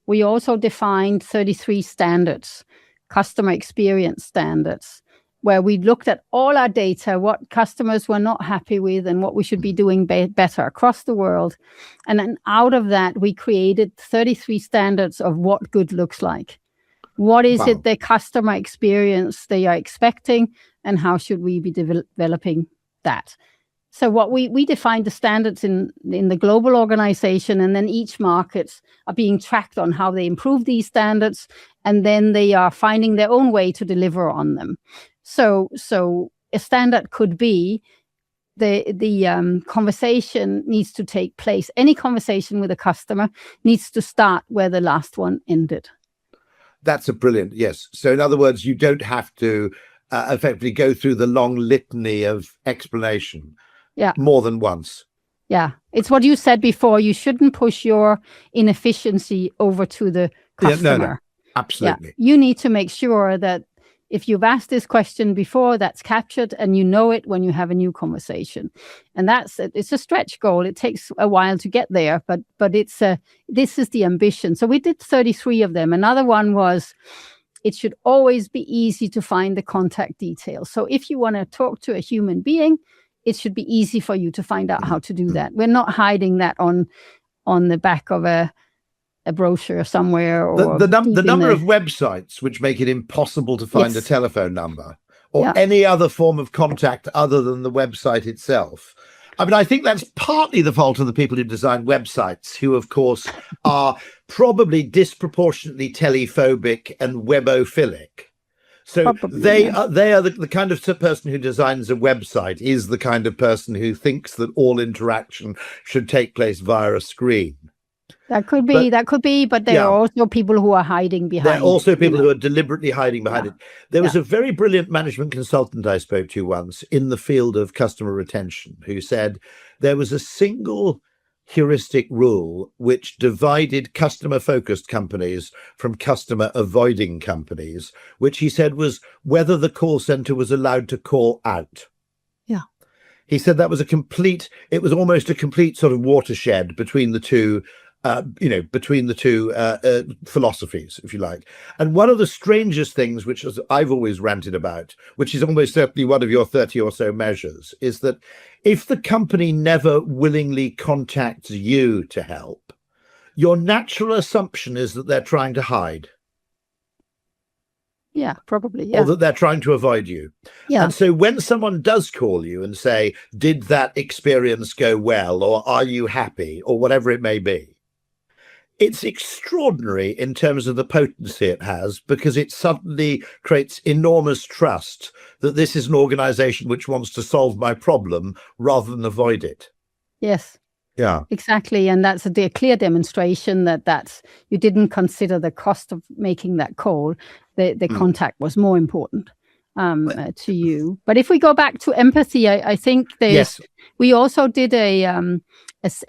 we also defined 33 standards, customer experience standards, where we looked at all our data, what customers were not happy with and what we should be doing better across the world. And then out of that, we created 33 standards of what good looks like. What is Wow. it the customer experience they are expecting, and how should we be developing that? So what we define the standards in the global organization, and then each markets are being tracked on how they improve these standards, and then they are finding their own way to deliver on them. So a standard could be the conversation needs to take place. Any conversation with a customer needs to start where the last one ended. That's a brilliant, yes. So in other words, you don't have to effectively go through the long litany of explanation more than once. Yeah, it's what you said before. You shouldn't push your inefficiency over to the customer. No, absolutely. Yeah. You need to make sure that if you've asked this question before, that's captured and you know it when you have a new conversation. And it's a stretch goal. It takes a while to get there, but this is the ambition. So we did 33 of them. Another one was, it should always be easy to find the contact details. So if you want to talk to a human being, it should be easy for you to find out how to do that. We're not hiding that on the back of a brochure somewhere, or the number of websites which make it impossible to find a telephone number or any other form of contact other than the website itself. I mean, I think that's partly the fault of the people who design websites, who, of course, are probably disproportionately telephobic and webophilic. So they are the kind of person who designs a website is the kind of person who thinks that all interaction should take place via a screen. That could be, but there are also people who are hiding behind. There are also people who are deliberately hiding behind it. There was a very brilliant management consultant I spoke to once in the field of customer retention who said there was a single heuristic rule which divided customer-focused companies from customer-avoiding companies, which he said was whether the call center was allowed to call out. Yeah. He said that was it was almost a complete sort of watershed between the two philosophies, if you like. And one of the strangest things, which I've always ranted about, which is almost certainly one of your 30 or so measures, is that if the company never willingly contacts you to help, your natural assumption is that they're trying to hide. Yeah, probably. Yeah. Or that they're trying to avoid you. Yeah. And so when someone does call you and say, did that experience go well? Or are you happy? Or whatever it may be. It's extraordinary in terms of the potency it has, because it suddenly creates enormous trust that this is an organization which wants to solve my problem rather than avoid it. Yes. Yeah, exactly. And that's a clear demonstration that you didn't consider the cost of making that call. The contact was more important to you. But if we go back to empathy, I think we also did a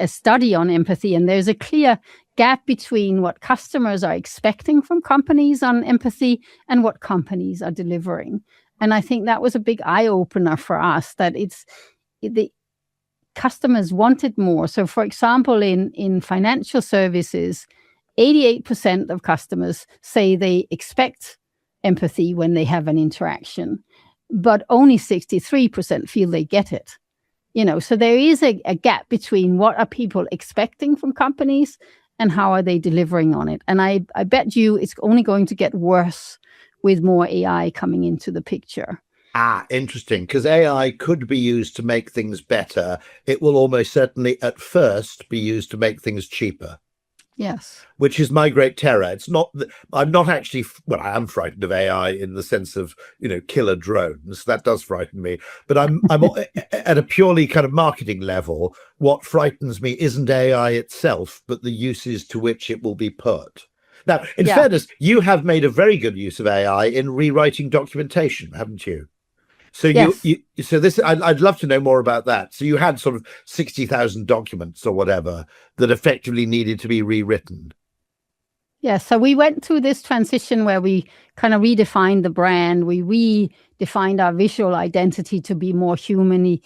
study on empathy, and there's a clear gap between what customers are expecting from companies on empathy and what companies are delivering. And I think that was a big eye-opener for us, that the customers wanted more. So, for example, in financial services, 88% of customers say they expect empathy when they have an interaction, but only 63% feel they get it. So there is a gap between what are people expecting from companies and how are they delivering on it. And I bet you it's only going to get worse with more AI coming into the picture. Interesting, because AI could be used to make things better. It will almost certainly at first be used to make things cheaper. Yes. Which is my great terror. It's not, I'm not actually, well, I am frightened of AI in the sense of, killer drones. That does frighten me. But I'm at a purely kind of marketing level, what frightens me isn't AI itself, but the uses to which it will be put. Now, in fairness, you have made a very good use of AI in rewriting documentation, haven't you? So I'd love to know more about that. So you had sort of 60,000 documents or whatever that effectively needed to be rewritten. Yeah. So we went through this transition where we kind of redefined the brand. We redefined our visual identity to be more humanly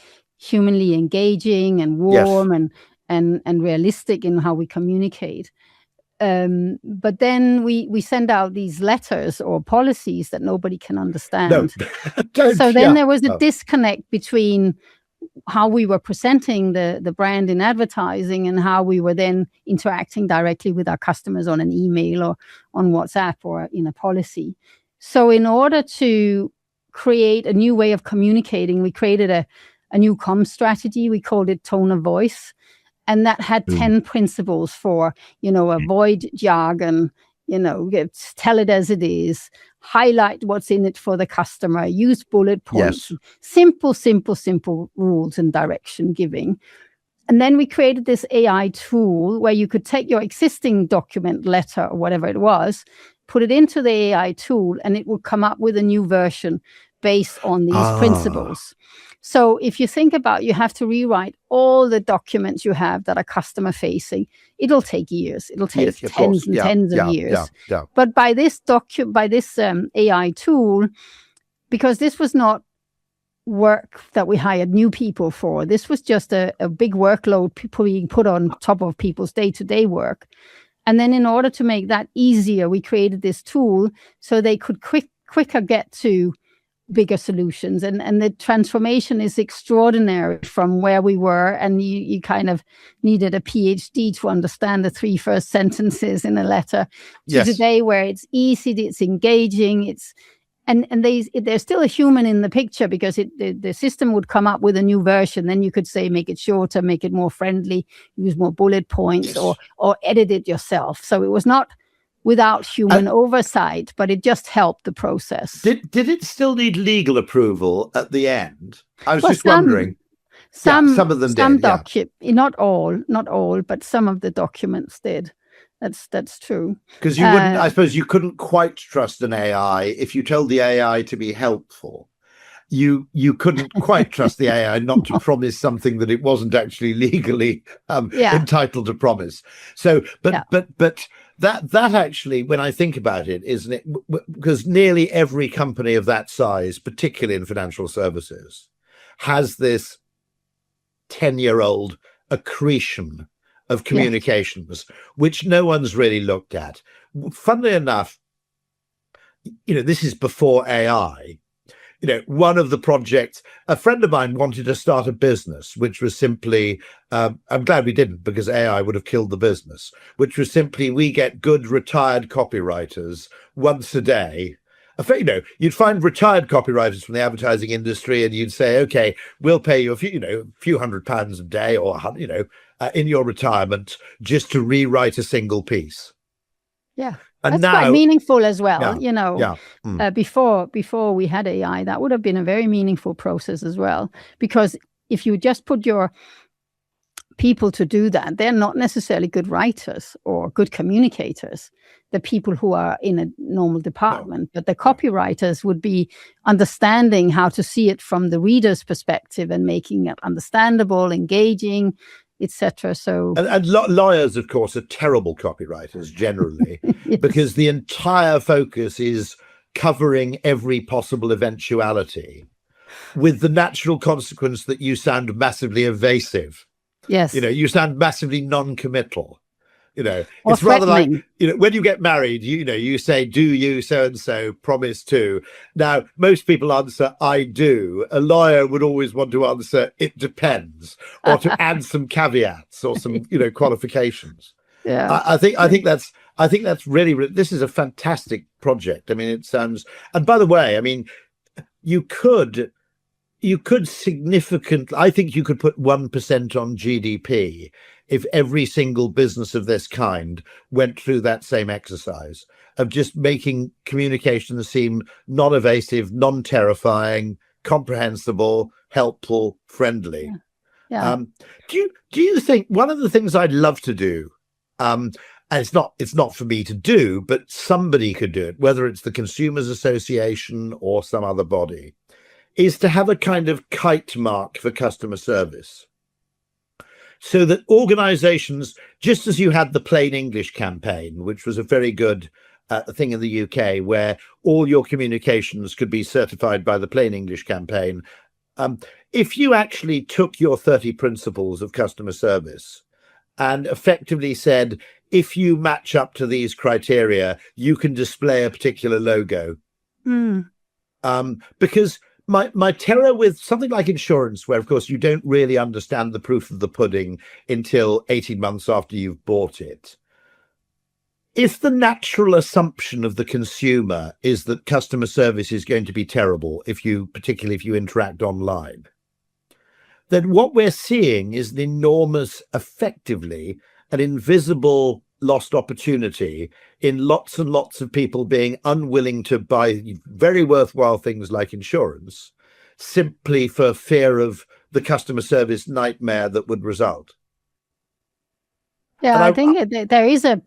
engaging and warm and realistic in how we communicate. But then we send out these letters or policies that nobody can understand. No. So then there was a disconnect between how we were presenting the brand in advertising, and how we were then interacting directly with our customers on an email or on WhatsApp or in a policy. So in order to create a new way of communicating, we created a new comms strategy. We called it tone of voice. And that had 10 principles for, avoid jargon, tell it as it is, highlight what's in it for the customer, use bullet points, simple rules and direction giving. And then we created this AI tool where you could take your existing document, letter, or whatever it was, put it into the AI tool, and it would come up with a new version based on these principles. So if you think about, you have to rewrite all the documents you have that are customer facing, it'll take years. It'll take tens and tens of years. But by this AI tool, because this was not work that we hired new people for, this was just a big workload being put on top of people's day-to-day work. And then in order to make that easier, we created this tool so they could quicker get to bigger solutions, and the transformation is extraordinary from where we were, and you kind of needed a PhD to understand the 3 first sentences in a letter to today, where it's easy, it's engaging, and there's still a human in the picture, because the system would come up with a new version. Then you could say, make it shorter, make it more friendly, use more bullet points, or edit it yourself. So it was not without human oversight, but it just helped the process. Did it still need legal approval at the end? I was just wondering. Some of them did. Not all, but some of the documents did. That's true. Because you wouldn't, I suppose, you couldn't quite trust an AI if you told the AI to be helpful. You couldn't quite trust the AI not to promise something that it wasn't actually legally entitled to promise. So, but that actually, when I think about it, isn't it? Because nearly every company of that size, particularly in financial services, has this 10-year-old accretion of communications, which no one's really looked at. Funnily enough, this is before AI. One of the projects, a friend of mine wanted to start a business, which was simply, I'm glad we didn't, because AI would have killed the business, which was simply, we get good retired copywriters once a day. You'd find retired copywriters from the advertising industry, and you'd say, okay, we'll pay you a few £100 a day, or, in your retirement, just to rewrite a single piece. Yeah. And that's quite meaningful as well. Before we had AI, that would have been a very meaningful process as well. Because if you just put your people to do that, they're not necessarily good writers or good communicators, the people who are in a normal department. But the copywriters would be understanding how to see it from the reader's perspective and making it understandable, engaging, etc. So, and lawyers, of course, are terrible copywriters generally, because the entire focus is covering every possible eventuality, with the natural consequence that you sound massively evasive. Yes, you sound massively non-committal. Or it's rather like, when you get married, you say, do you so-and-so promise to? Now, most people answer, I do. A lawyer would always want to answer, it depends, or to add some caveats or some, qualifications. Yeah. I think that's really, this is a fantastic project. I mean, it sounds, and by the way, I mean, you could significantly, I think you could put 1% on GDP if every single business of this kind went through that same exercise of just making communication seem non-evasive, non-terrifying, comprehensible, helpful, friendly. Yeah. Do you think one of the things I'd love to do, and it's not for me to do, but somebody could do it, whether it's the Consumers Association or some other body, is to have a kind of kite mark for customer service, so that organizations, just as you had the Plain English campaign, which was a very good thing in the UK, where all your communications could be certified by the Plain English campaign, if you actually took your 30 principles of customer service and effectively said, if you match up to these criteria, you can display a particular logo. Because my terror with something like insurance, where of course you don't really understand the proof of the pudding until 18 months after you've bought it. If the natural assumption of the consumer is that customer service is going to be terrible, particularly if you interact online, then what we're seeing is effectively an invisible lost opportunity in lots and lots of people being unwilling to buy very worthwhile things like insurance simply for fear of the customer service nightmare that would result. Yeah, I think there is a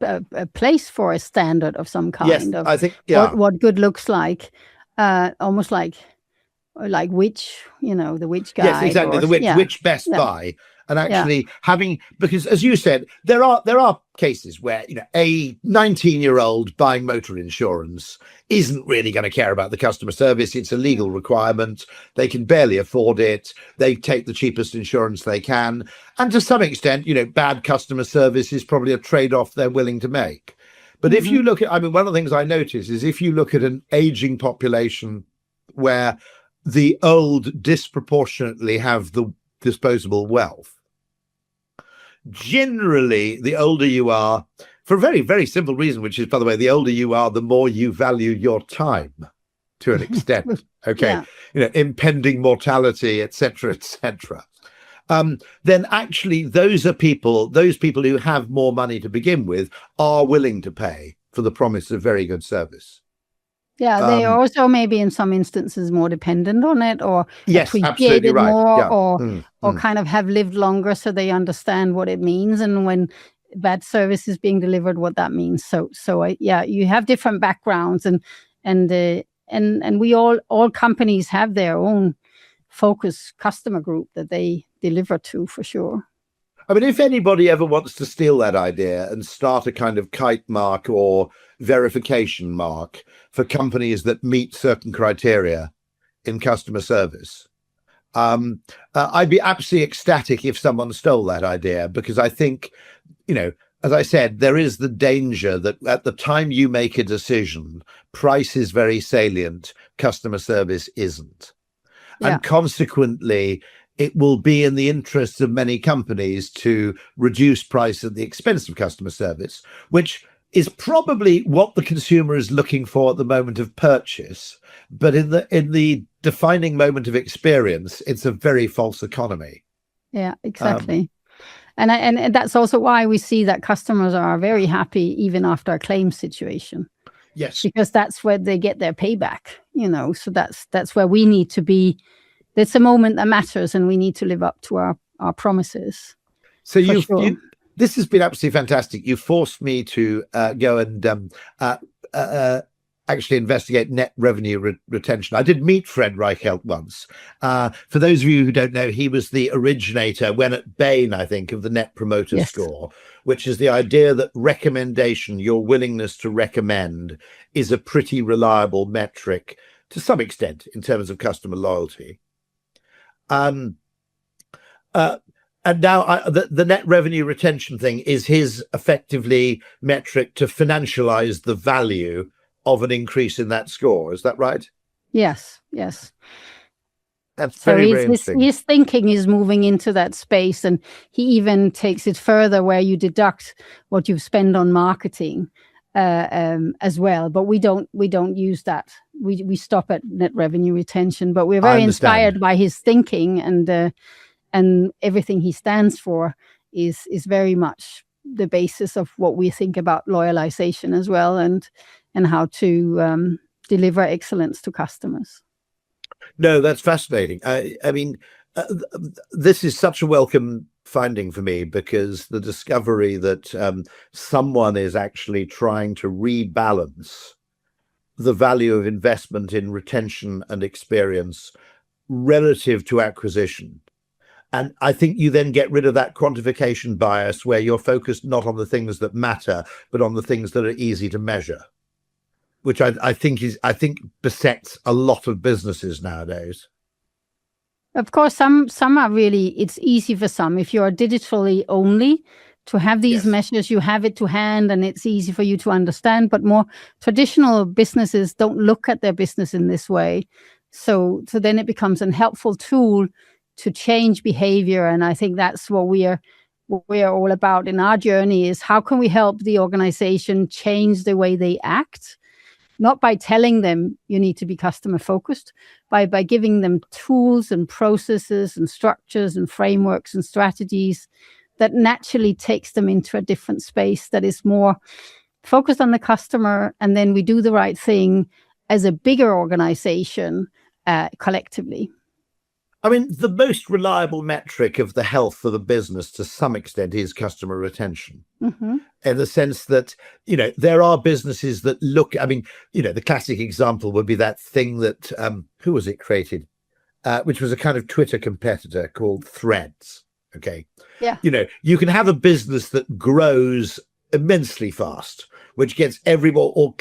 place for a standard of some kind. Yes, of I think, yeah. what good looks like, almost like which, the which guy. Yes, exactly. Which best buy. And actually because as you said, there are cases where, a 19-year-old buying motor insurance isn't really going to care about the customer service. It's a legal requirement. They can barely afford it. They take the cheapest insurance they can. And to some extent, bad customer service is probably a trade-off they're willing to make. But if you look at, one of the things I notice is if you look at an aging population where the old disproportionately have the disposable wealth, generally, the older you are, for a very, very simple reason, which is, by the way, the older you are, the more you value your time to an extent. Okay. Impending mortality, etc., etc. Then actually those people who have more money to begin with are willing to pay for the promise of very good service. Yeah, they are also maybe in some instances more dependent on it, or appreciate it more, or kind of have lived longer, so they understand what it means, and when bad service is being delivered, what that means. So you have different backgrounds, and we all companies have their own focus customer group that they deliver to, for sure. If anybody ever wants to steal that idea and start a kind of kite mark or verification mark for companies that meet certain criteria in customer service, I'd be absolutely ecstatic if someone stole that idea, because I think, as I said, there is the danger that at the time you make a decision, price is very salient, customer service isn't. Yeah. And consequently, it will be in the interests of many companies to reduce price at the expense of customer service, which is probably what the consumer is looking for at the moment of purchase. But in the defining moment of experience, it's a very false economy. Yeah, exactly. And that's also why we see that customers are very happy even after a claim situation. Yes. Because that's where they get their payback, so that's where we need to be. It's a moment that matters, and we need to live up to our promises. So this has been absolutely fantastic. You forced me to go and actually investigate net revenue retention. I did meet Fred Reichelt once. For those of you who don't know, he was the originator, when at Bain, I think, of the Net Promoter Score, which is the idea that recommendation, your willingness to recommend, is a pretty reliable metric to some extent in terms of customer loyalty. And now the net revenue retention thing is his effectively metric to financialize the value of an increase in that score. Is that right? Yes. That's very interesting. His thinking is moving into that space, and he even takes it further, where you deduct what you've spent on marketing as well. But we don't use that. We stop at net revenue retention. But we're very inspired by his thinking, and everything he stands for is very much the basis of what we think about loyalization as well, and how to deliver excellence to customers. No, that's fascinating. This is such a welcome finding for me, because the discovery that someone is actually trying to rebalance the value of investment in retention and experience relative to acquisition. And I think you then get rid of that quantification bias, where you're focused not on the things that matter, but on the things that are easy to measure, which I think besets a lot of businesses nowadays. Of course, some are really, it's easy for some. If you are digitally only, to have these measures, you have it to hand, and it's easy for you to understand. But more traditional businesses don't look at their business in this way. So then it becomes a helpful tool to change behavior. And I think that's what we are all about in our journey, is how can we help the organization change the way they act? Not by telling them you need to be customer focused, by giving them tools and processes and structures and frameworks and strategies that naturally takes them into a different space that is more focused on the customer. And then we do the right thing as a bigger organization collectively. I mean, the most reliable metric of the health of a business to some extent is customer retention. Mm-hmm. In the sense that, there are businesses that look, I mean, the classic example would be that thing that, who was it created? Which was a kind of Twitter competitor called Threads. Okay. Yeah. You can have a business that grows immensely fast, which gets everyone, or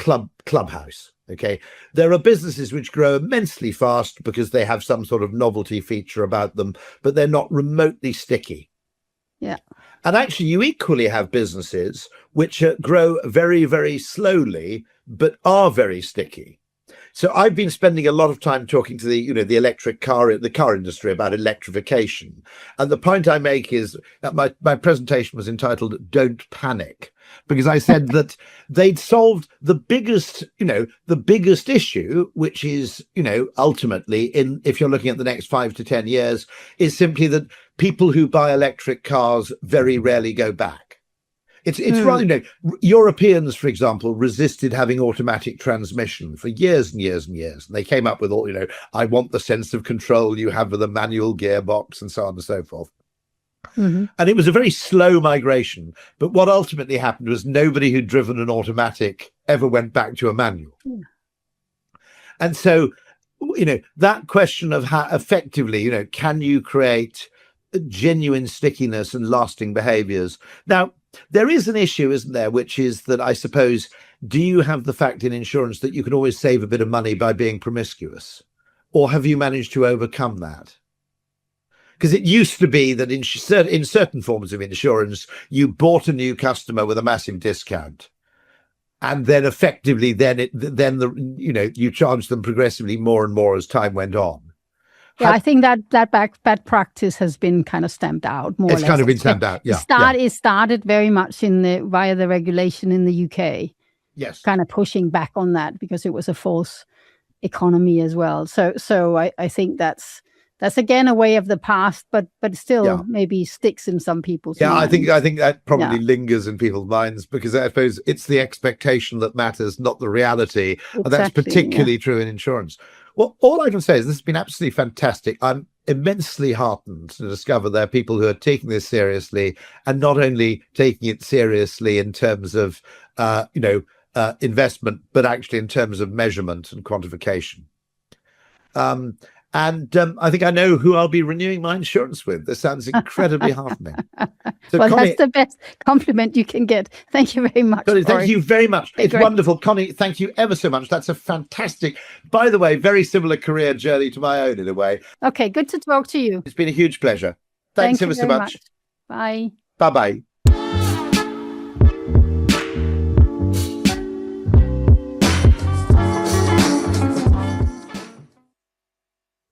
Clubhouse. Okay. There are businesses which grow immensely fast because they have some sort of novelty feature about them, but they're not remotely sticky. Yeah. And actually, you equally have businesses which grow very, very slowly, but are very sticky. So I've been spending a lot of time talking to the electric car, the car industry about electrification. And the point I make is that my presentation was entitled "Don't Panic," because I said that they'd solved the biggest issue, which is, ultimately if you're looking at the next 5 to 10 years, is simply that people who buy electric cars very rarely go back. It's rather, Europeans, for example, resisted having automatic transmission for years and years and years. And they came up with all, I want the sense of control you have with a manual gearbox and so on and so forth. Mm-hmm. And it was a very slow migration. But what ultimately happened was nobody who'd driven an automatic ever went back to a manual. Yeah. And so, that question of how effectively, can you create genuine stickiness and lasting behaviors? Now, there is an issue, isn't there, which is that I suppose, do you have the fact in insurance that you can always save a bit of money by being promiscuous? Or have you managed to overcome that? Because it used to be that in certain forms of insurance, you bought a new customer with a massive discount. And then effectively, you charged them progressively more and more as time went on. Yeah, I think that bad practice has been kind of stamped out more or less. It's kind of been stamped out, yeah. It started very much via the regulation in the UK. Yes. Kind of pushing back on that because it was a false economy as well. So I think that's again a way of the past, but still maybe sticks in some people's minds. I think that probably lingers in people's minds because I suppose it's the expectation that matters, not the reality. Exactly, and that's particularly true in insurance. Well, all I can say is this has been absolutely fantastic. I'm immensely heartened to discover there are people who are taking this seriously, and not only taking it seriously in terms of, investment, but actually in terms of measurement and quantification. And I think I know who I'll be renewing my insurance with. This sounds incredibly heartening. So, well, Conny, that's the best compliment you can get. Thank you very much. Conny, thank you very much. It's great. Wonderful. Conny, thank you ever so much. That's a fantastic, by the way, very similar career journey to my own in a way. Okay, good to talk to you. It's been a huge pleasure. Thanks ever so much. Bye. Bye-bye.